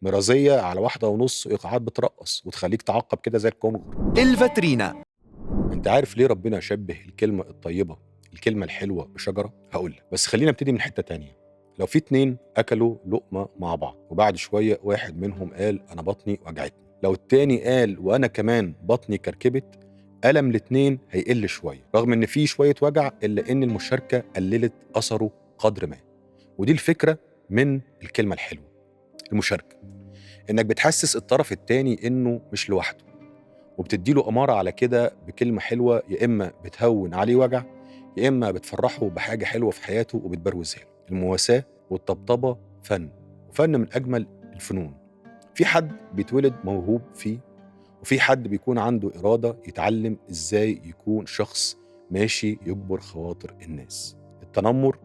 مرازية على 1.5 إيقاعات بترقص وتخلّيك تعقّب كده زي الكونغر. الفاترينا. أنت عارف ليه ربنا شبِّه الكلمة الطيبة، الكلمة الحلوة بشجرة؟ هاقول لك، بس خلّينا نبتدي من حتّة تانية. لو في 2 أكلوا لقمة مع بعض وبعد شوية واحد منهم قال أنا بطني وجعتني، لو التاني قال وأنا كمان بطني كركبت، ألم الاتنين هيقل شوية، رغم إن في شوية وجع إلا إن المشاركة قلّلت أثره قدر ما. ودي الفكرة من الكلمة الحلوة، المشاركة، إنك بتحسّس الطرف التاني إنه مش لوحده، وبتدّي له أمارة على كده بكلمة حلوة يا إما بتهوّن عليه وجع، يا إما بتفرّحه بحاجة حلوة في حياته وبتبروزها له. المواساة والطبطبة فَن، وفَن من أجمل الفنون. في حد بيتولد موهوب فيه، وفي حد بيكون عنده إرادة يتعلّم إزاي يكون شخص ماشي يجبر خواطر الناس. التنمُّر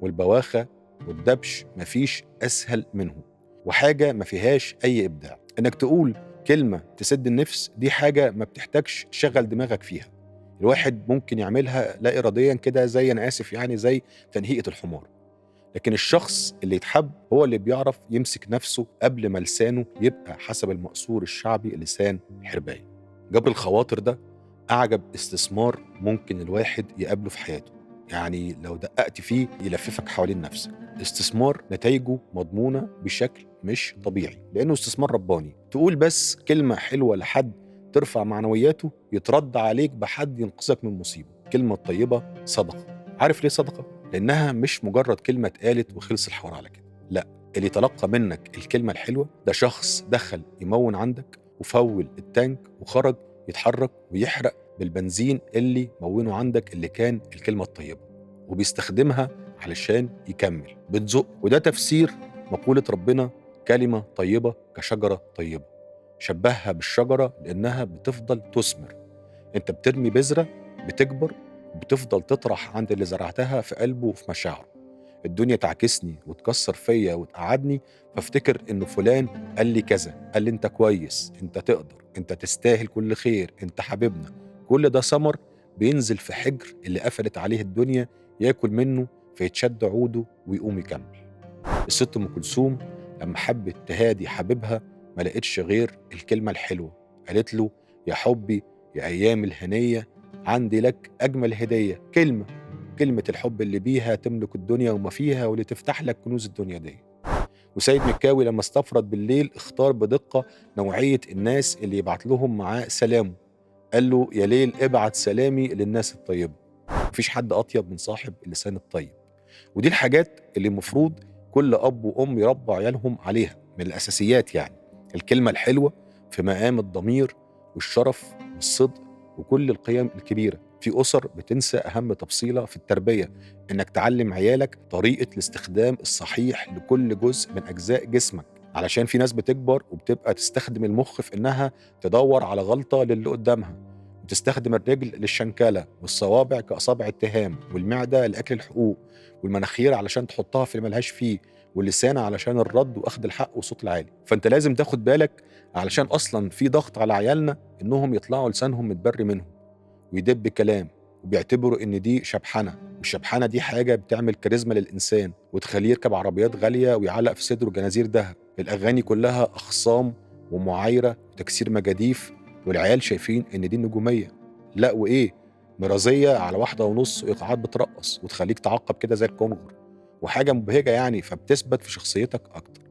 والبواخة والدبش ما فيش أسهل منهم، وحاجة ما فيهاش أي إبداع. إنك تقول كلمة تسد النفس دي حاجة ما بتحتاجش تشغّل دماغك فيها، الواحد ممكن يعملها لا إراديًا كده زي أنا آسف يعني زي تنهيقة الحمار. لكن الشخص اللي يتحب هو اللي بيعرف يمسك نفسه قبل ما لسانه يبقى حسب المقصور الشعبي لسان حرباية. جبر الخواطر ده أعجب استثمار ممكن الواحد يقابله في حياته، يعني لو دققت فيه يلففك حوالين نفسك. استثمار نتائجه مضمونة بشكل مش طبيعي لأنه استثمار رباني. تقول بس كلمة حلوة لحد ترفع معنوياته يترد عليك بحد ينقذك من مصيبة. كلمة طيبة صدقة. عارف ليه صدقة؟ لأنها مش مجرد كلمة اتقالت وخلص الحوار على كده، لأ، اللي تلقى منك الكلمة الحلوة ده شخص دخل يمون عندك وفول التانك وخرج يتحرك ويحرق بالبنزين اللي مونه عندك اللي كان الكلمة الطيبة، وبيستخدمها علشان يكمل بتزق. وده تفسير مقولة ربنا كلمة طيبة كشجرة طيبة، شبهها بالشجرة لأنها بتفضل تثمر. أنت بترمي بذرة بتكبر وبتفضل تطرح عند اللي زرعتها في قلبه وفي مشاعره. الدنيا تعكسني وتكسر فيا وتقعدني فافتكر إنه فلان قال لي كذا، قال لي أنت كويس، أنت تقدر، أنت تستاهل كل خير، أنت حبيبنا. كل ده ثمر بينزل في حجر اللي قفلت عليه الدنيا ياكل منه فيتشد عوده ويقوم يكمل. الست أم كلثوم لما حبت تهادي حبيبها ما لقتش غير الكلمة الحلوة، قالت له يا حبي يا أيام الهنية عندي لك أجمل هدية. كلمة الحب اللي بيها تملك الدنيا وما فيها واللي تفتح لك كنوز الدنيا دي. وسيد مكاوي لما استفرد بالليل اختار بدقة نوعية الناس اللي يبعت لهم معاه سلامه، قال له يا ليل ابعت سلامي للناس الطيبة. مفيش حد أطيب من صاحب اللسان الطيب. ودي الحاجات اللي المفروض كل أب وأم يربوا عيالهم عليها من الأساسيات، يعني الكلمة الحلوة في مقام الضمير والشرف والصدق وكل القيم الكبيرة. في أسر بتنسى أهم تفصيلة في التربية، إنك تعلم عيالك طريقة الاستخدام الصحيح لكل جزء من أجزاء جسمك، علشان في ناس بتكبر وبتبقى تستخدم المخ في إنها تدور على غلطة للي قدامها، وتستخدم الرجل للشنكلة والصوابع كأصابع اتهام والمعدة لأكل الحقوق والمناخير علشان تحطها في اللي ملهاش فيه واللسان علشان الرد واخد الحق والصوت العالي. فانت لازم تاخد بالك علشان اصلا في ضغط على عيالنا انهم يطلعوا لسانهم متبري منهم ويدب كلام، وبيعتبروا ان دي شبحنه، والشبحنه دي حاجه بتعمل كاريزما للانسان وتخليه يركب عربيات غاليه ويعلق في صدره جنازير دهب. الاغاني كلها اخصام ومعايره وتكسير مجاديف، والعيال شايفين ان دي النجوميه. لا وايه، مرازيه على 1.5 ايقاعات بترقص وتخليك تعقب كده زي الكونغر، وحاجه مبهجه يعني، فبتثبت في شخصيتك اكتر.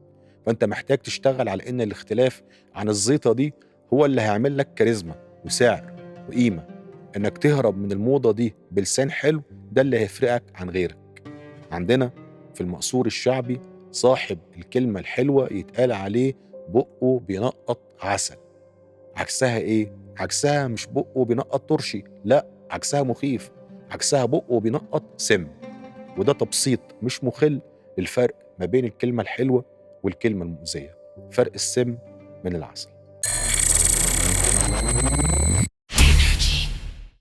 فانت محتاج تشتغل على ان الاختلاف عن الزيطه دي هو اللي هيعمل لك كاريزما وسعر وقيمه. انك تهرب من الموضه دي بلسان حلو ده اللي هيفرقك عن غيرك. عندنا في المقصور الشعبي صاحب الكلمه الحلوه يتقال عليه بقه بينقط عسل. عكسها ايه؟ عكسها مش بقه بينقط ترشي، لا، عكسها مخيف، عكسها بقه بينقط سم. وده تبسيط مش مخل للفرق ما بين الكلمة الحلوة والكلمة المؤذية، فرق السم من العسل.